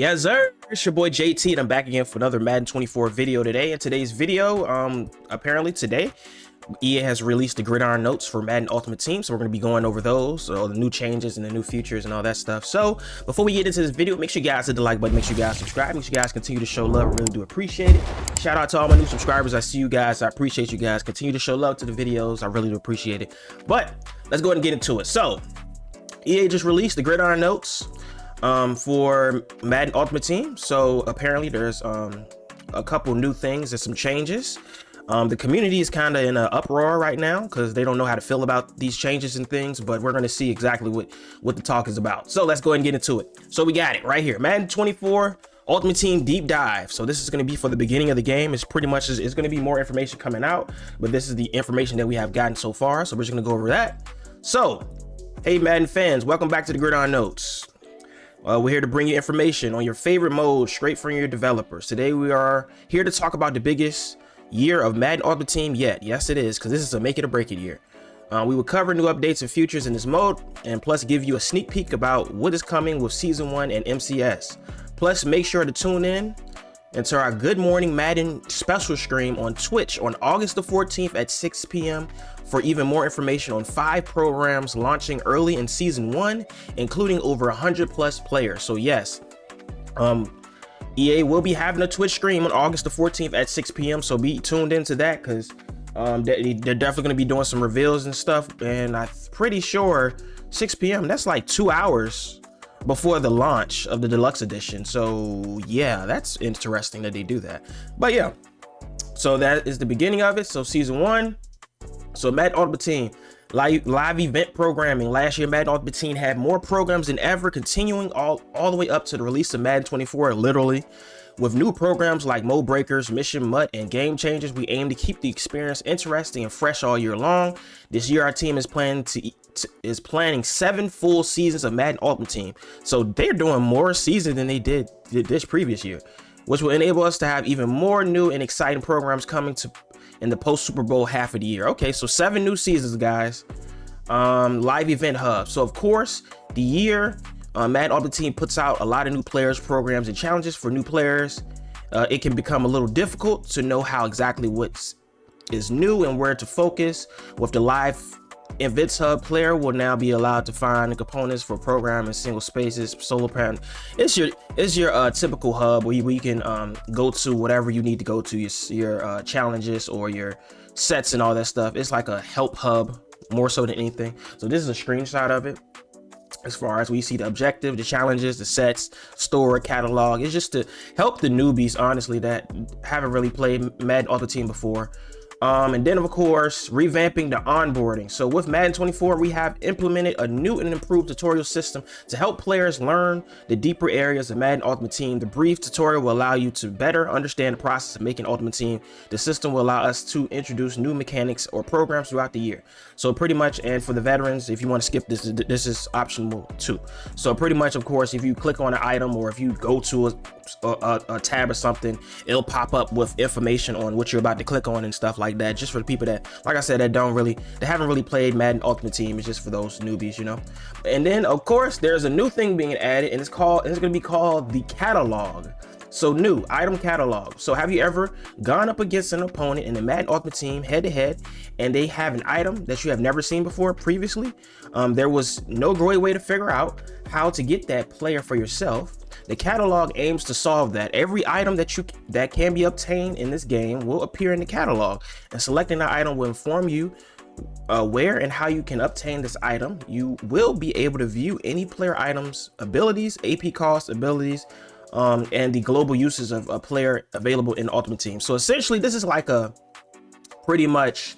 Yes, sir. It's your boy JT, and I'm back again for another Madden 24 video today. In today's video, apparently today, EA has released the Gridiron notes for Madden Ultimate Team, so we're going to be going over those, all the new changes and the new features and all that stuff. So before we get into this video, make sure you guys hit the like button, make sure you guys subscribe, make sure you guys continue to show love. I really do appreciate it. Shout out to all my new subscribers. I see you guys. I appreciate you guys. Continue to show love to the videos. I really do appreciate it. But let's go ahead and get into it. So EA just released the Gridiron notes for Madden Ultimate Team. So apparently there's a couple new things and some changes. The community is kind of in an uproar right now because they don't know how to feel about these changes and things, but we're going to see exactly what the talk is about. So let's go ahead and get into it. So we got it right here, Madden 24 Ultimate Team Deep Dive. So this is going to be for the beginning of the game. It's pretty much, it's going to be more information coming out, but this is the information that we have gotten so far. So we're just going to go over that. So, hey Madden fans, welcome back to the Gridiron Notes. We're here to bring you information on your favorite modes straight from your developers. Today we are here to talk about the biggest year of Madden Ultimate Team yet. Yes, it is, because this is a make it or break it year. We will cover new updates and features in this mode, and plus give you a sneak peek about what is coming with Season 1 and MCS. Plus, make sure to tune in into our Good Morning Madden special stream on Twitch on August the 14th at 6 p.m. for even more information on 5 programs launching early in Season 1, including over 100+ players. So yes, EA will be having a Twitch stream on August the 14th at 6 p.m. So be tuned into that, because they're definitely going to be doing some reveals and stuff. And I'm pretty sure 6 p.m. that's like 2 hours before the launch of the deluxe edition. So yeah, that's interesting that they do that. But yeah, so that is the beginning of it. So Season 1. So Madden Ultimate Team. Live event programming. Last year, Madden Ultimate Team had more programs than ever, continuing all the way up to the release of Madden 24, literally. With new programs like Mode Breakers, Mission Mutt, and Game Changers, we aim to keep the experience interesting and fresh all year long. This year, our team is planning 7 full seasons of Madden Ultimate Team. So they're doing more seasons than they did this previous year, which will enable us to have even more new and exciting programs coming in the post Super Bowl half of the year. Okay, so 7 new seasons, guys. Live event hub. So of course, the year Madden Ultimate Team puts out a lot of new players, programs, and challenges for new players. It can become a little difficult to know how exactly what is new and where to focus. With the live events hub, player will now be allowed to find the components for program in single spaces, solo parent. It's your typical hub where you can go to whatever you need to go to, your challenges or your sets and all that stuff. It's like a help hub more so than anything. So this is a screenshot of it. As far as we see the objective, the challenges, the sets, store, catalog. It's just to help the newbies, honestly, that haven't really played Madden Ultimate Team before. And then of course, revamping the onboarding. So with Madden 24, we have implemented a new and improved tutorial system to help players learn the deeper areas of Madden Ultimate Team. The brief tutorial will allow you to better understand the process of making Ultimate Team. The system will allow us to introduce new mechanics or programs throughout the year. So pretty much, and for the veterans, if you want to skip this, this is optional too. So pretty much, of course, if you click on an item or if you go to a tab or something, it'll pop up with information on what you're about to click on and stuff like that, just for the people that, like I said, that haven't really played Madden Ultimate Team. It's just for those newbies, you know. And then of course there's a new thing being added, and it's going to be called the catalog. So new item catalog. So have you ever gone up against an opponent in the Madden Ultimate Team head to head, and they have an item that you have never seen before previously? There was no great way to figure out how to get that player for yourself. The catalog aims to solve that. Every item that can be obtained in this game will appear in the catalog, and selecting that item will inform you where and how you can obtain this item. You will be able to view any player items, abilities, AP cost, abilities, and the global uses of a player available in Ultimate Team. So essentially, this is like a pretty much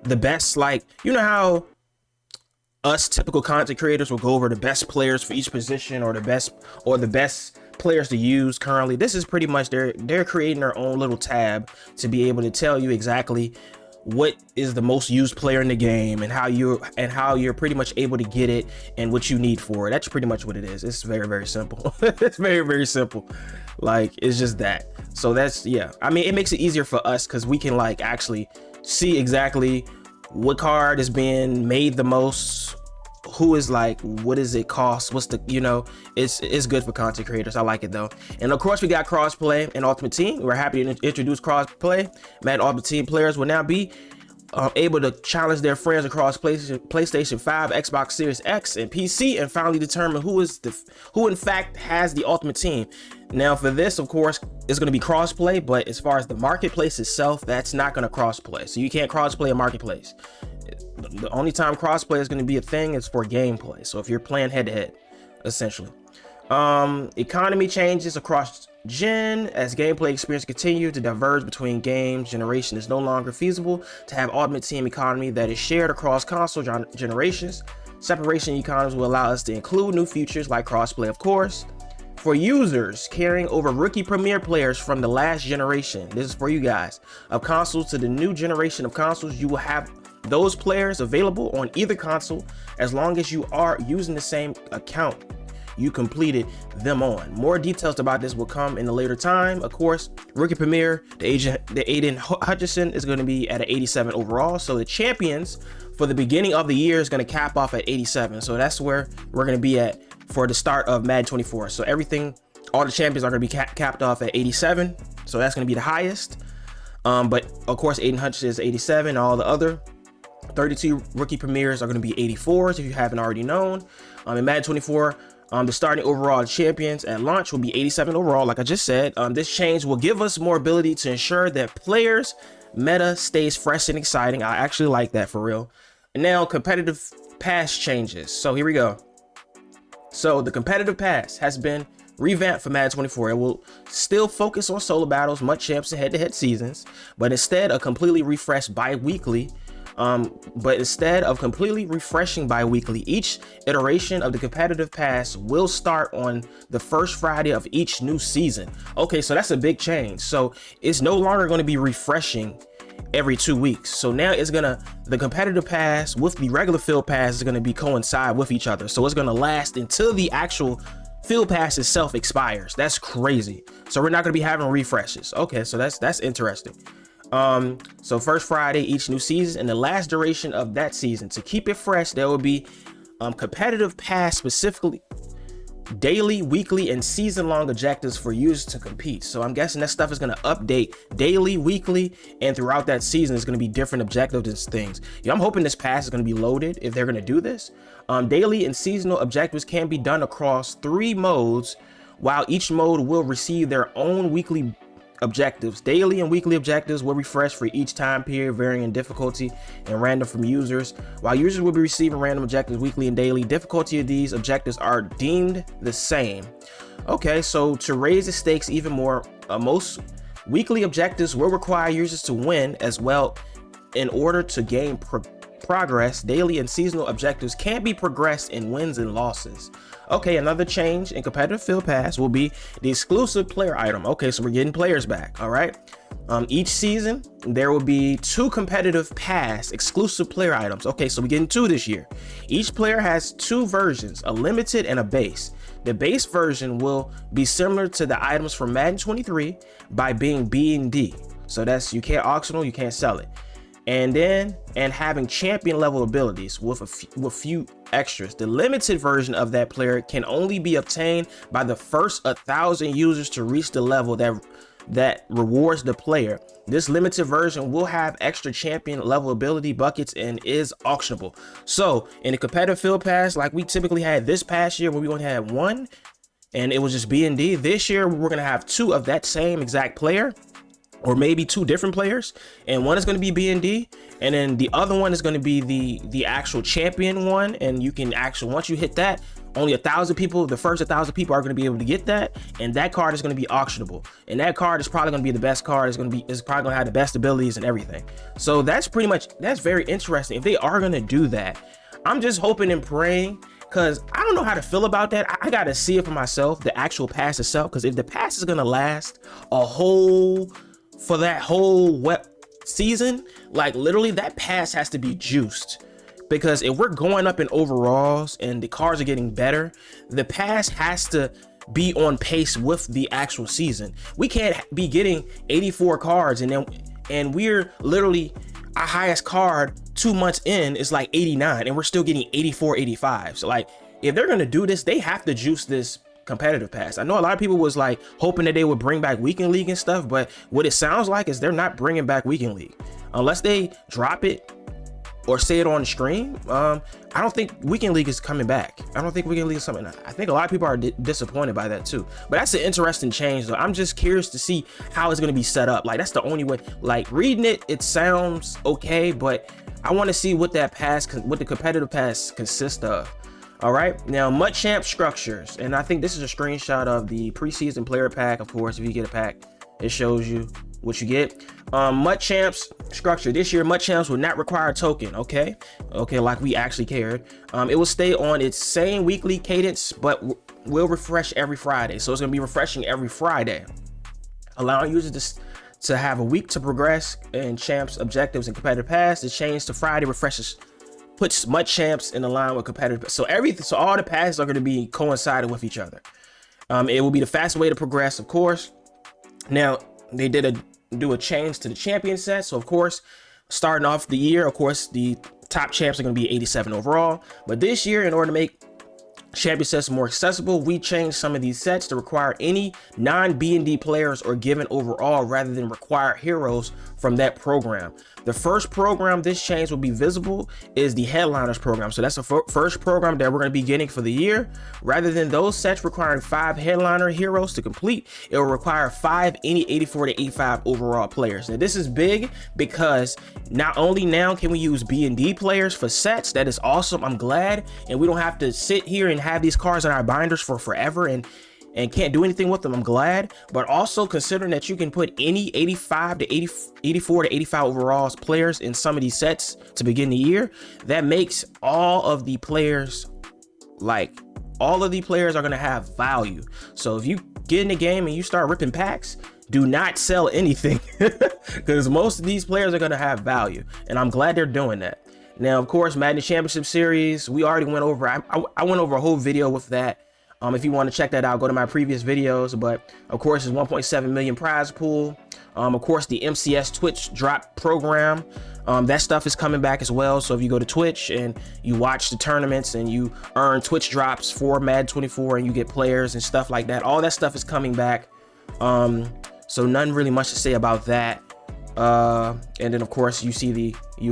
the best, like, you know how us typical content creators will go over the best players for each position, or the best players to use currently. This is pretty much they're creating their own little tab to be able to tell you exactly what is the most used player in the game, and how you're pretty much able to get it and what you need for it. That's pretty much what it is. It's very, very simple. It's very, very simple. Like, it's just that. So that's, yeah, I mean, it makes it easier for us because we can like actually see exactly what card is being made the most who is like, what does it cost? What's the, you know, it's good for content creators. I like it though. And of course we got crossplay and Ultimate Team. We're happy to introduce crossplay. Madden Ultimate Team players will now be able to challenge their friends across PlayStation 5, Xbox Series X, and PC, and finally determine who in fact has the Ultimate Team. Now for this, of course, it's going to be crossplay, but as far as the marketplace itself, that's not going to crossplay. So you can't crossplay a marketplace. The only time crossplay is going to be a thing is for gameplay. So if you're playing head to head, essentially. Economy changes across gen as gameplay experience continue to diverge between games generation. Is no longer feasible to have Ultimate Team economy that is shared across console generations. Separation economies will allow us to include new features like crossplay, of course. For users carrying over rookie premier players from the last generation, this is for you guys, of consoles to the new generation of consoles, you will have those players available on either console as long as you are using the same account you completed them on. More details about this will come in a later time. Of course, rookie premier, the Aiden Hutchinson is going to be at an 87 overall. So the champions for the beginning of the year is going to cap off at 87. So that's where we're going to be at for the start of Madden 24. So everything, all the champions are going to be capped off at 87. So that's going to be the highest. But of course, Aiden Hutchinson is 87. All the other 32 rookie premiers are going to be 84s if you haven't already known. In Madden 24, the starting overall champions at launch will be 87 overall, like I just said. This change will give us more ability to ensure that players' meta stays fresh and exciting. I actually like that for real. And now competitive pass changes. So here we go. So the competitive pass has been revamped for Madden 24. It will still focus on solo battles, MUT champs, and head-to-head seasons, but instead of completely refreshed bi-weekly. Instead of completely refreshing bi-weekly, each iteration of the competitive pass will start on the first Friday of each new season. Okay, so that's a big change. So it's no longer going to be refreshing every 2 weeks. So now the competitive pass with the regular field pass is going to be coincide with each other. So it's going to last until the actual field pass itself expires. That's crazy. So we're not going to be having refreshes. Okay, so that's interesting. So first Friday each new season, and the last duration of that season. To keep it fresh, there will be competitive pass, specifically daily, weekly, and season-long objectives for users to compete. So I'm guessing that stuff is going to update daily, weekly, and throughout that season is going to be different objectives and things. Yeah, I'm hoping this pass is going to be loaded if they're going to do this. Daily and seasonal objectives can be done across 3 modes, while each mode will receive their own weekly objectives. Daily and weekly objectives will refresh for each time period, varying in difficulty and random from users, while users will be receiving random objectives weekly and daily. Difficulty of these objectives are deemed the same. Okay, so to raise the stakes even more, most weekly objectives will require users to win as well in order to gain progress. Daily and seasonal objectives can be progressed in wins and losses. Okay, another change in competitive field pass will be the exclusive player item. Okay, so we're getting players back. All right, each season there will be 2 competitive pass exclusive player items. Okay, so we're getting 2 this year. Each player has 2 versions, a limited and a base. The base version will be similar to the items from Madden 23 by being B&D. So that's, you can't auction, you can't sell it. And having champion level abilities with a few extras. The limited version of that player can only be obtained by the first 1,000 users to reach the level that rewards the player. This limited version will have extra champion level ability buckets and is auctionable. So in the competitive field pass, like we typically had this past year, where we only had 1 and it was just B&D, this year we're gonna have 2 of that same exact player, or maybe 2 different players, and one is going to be B&D, and then the other one is going to be the actual champion one. And you can actually, once you hit that, only 1,000 people, the first 1,000 people are going to be able to get that, and that card is going to be auctionable, and that card is probably going to be the best card. It's probably going to have the best abilities and everything. So that's very interesting if they are going to do that. I'm just hoping and praying, because I don't know how to feel about that. I got to see it for myself, the actual pass itself, because if the pass is going to last for that whole web season, like literally that pass has to be juiced, because if we're going up in overalls and the cars are getting better, the pass has to be on pace with the actual season. We can't be getting 84 cards and we're literally, our highest card 2 months in is like 89 and we're still getting 84, 85. So like, if they're gonna do this, they have to juice this competitive pass. I know a lot of people was like hoping that they would bring back weekend league and stuff, but what it sounds like is they're not bringing back weekend league unless they drop it or say it on the stream. I don't think weekend league is coming back. I don't think weekend league is something. I think a lot of people are disappointed by that too, but that's an interesting change though. I'm just curious to see how it's going to be set up. Like, that's the only way. Like, reading it sounds okay, but I want to see what that pass, what the competitive pass consists of. All right, now MUT Champ structures, and I think this is a screenshot of the preseason player pack. Of course, if you get a pack, it shows you what you get. MUT Champs structure this year. MUT Champs will not require a token. Okay, like we actually cared. It will stay on its same weekly cadence, but will refresh every Friday. So it's gonna be refreshing every Friday, allowing users to have a week to progress in champs objectives and competitive pass. The change to Friday refreshes puts MUT Champs in line with competitive. So all the passes are going to be coincided with each other. It will be the fastest way to progress, of course. Now they do a change to the champion set. So of course, starting off the year, of course, the top champs are going to be 87 overall. But this year, in order to make champion sets more accessible, we changed some of these sets to require any non-B&D players or given overall rather than require heroes from that program. The first program this change will be visible is the Headliners program. So that's the first program that we're going to be getting for the year. Rather than those sets requiring 5 Headliner heroes to complete, it will require 5 any 84 to 85 overall players. Now this is big because not only now can we use B&D players for sets, that is awesome, I'm glad, and we don't have to sit here and have these cards in our binders for forever and can't do anything with them. I'm glad, but also considering that you can put any 85 to 84 to 85 overall players in some of these sets to begin the year, that makes all of the players are going to have value. So if you get in the game and you start ripping packs, do not sell anything because most of these players are going to have value, and I'm glad they're doing that. Now, of course, Madden Championship Series, we already went over. I went over a whole video with that. If you want to check that out, go to my previous videos. But of course, it's 1.7 million prize pool. Of course, the MCS Twitch drop program, that stuff is coming back as well. So if you go to Twitch and you watch the tournaments and you earn Twitch drops for Madden 24 and you get players and stuff like that, all that stuff is coming back. So nothing really much to say about that. And then of course you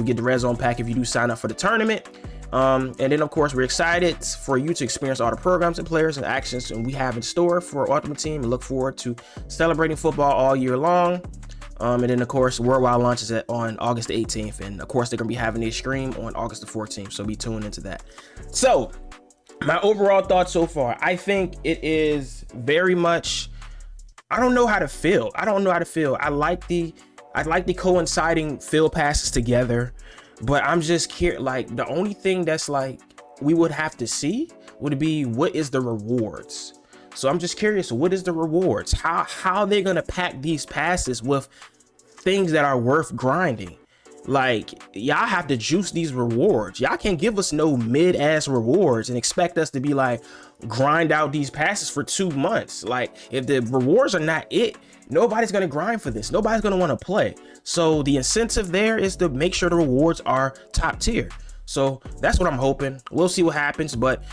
get the red zone pack if you do sign up for the tournament. And then of course we're excited for you to experience all the programs and players and actions and we have in store for Ultimate Team, and look forward to celebrating football all year long. And then of course Worldwide launches on August the 18th, and of course they're gonna be having a stream on August the 14th, so be tuned into that. So my overall thoughts so far, I think it is very much, I don't know how to feel. I like the coinciding field passes together, but I'm just curious. Like, the only thing that's like we would have to see would be what is the rewards. So I'm just curious, what is the rewards? How they gonna pack these passes with things that are worth grinding? Like, y'all have to juice these rewards. Y'all can't give us no mid-ass rewards and expect us to be like grind out these passes for 2 months. Like, if the rewards are not it, nobody's gonna grind for this. Nobody's gonna want to play. So the incentive there is to make sure the rewards are top tier. So that's what I'm hoping. We'll see what happens, but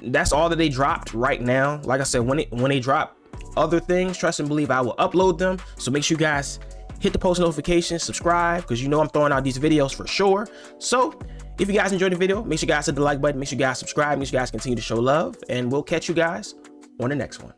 that's all that they dropped right now. Like I said, when they drop other things, trust and believe I will upload them. So make sure you guys hit the post notifications, subscribe, because you know I'm throwing out these videos for sure. So if you guys enjoyed the video, make sure you guys hit the like button, make sure you guys subscribe, make sure you guys continue to show love, and we'll catch you guys on the next one.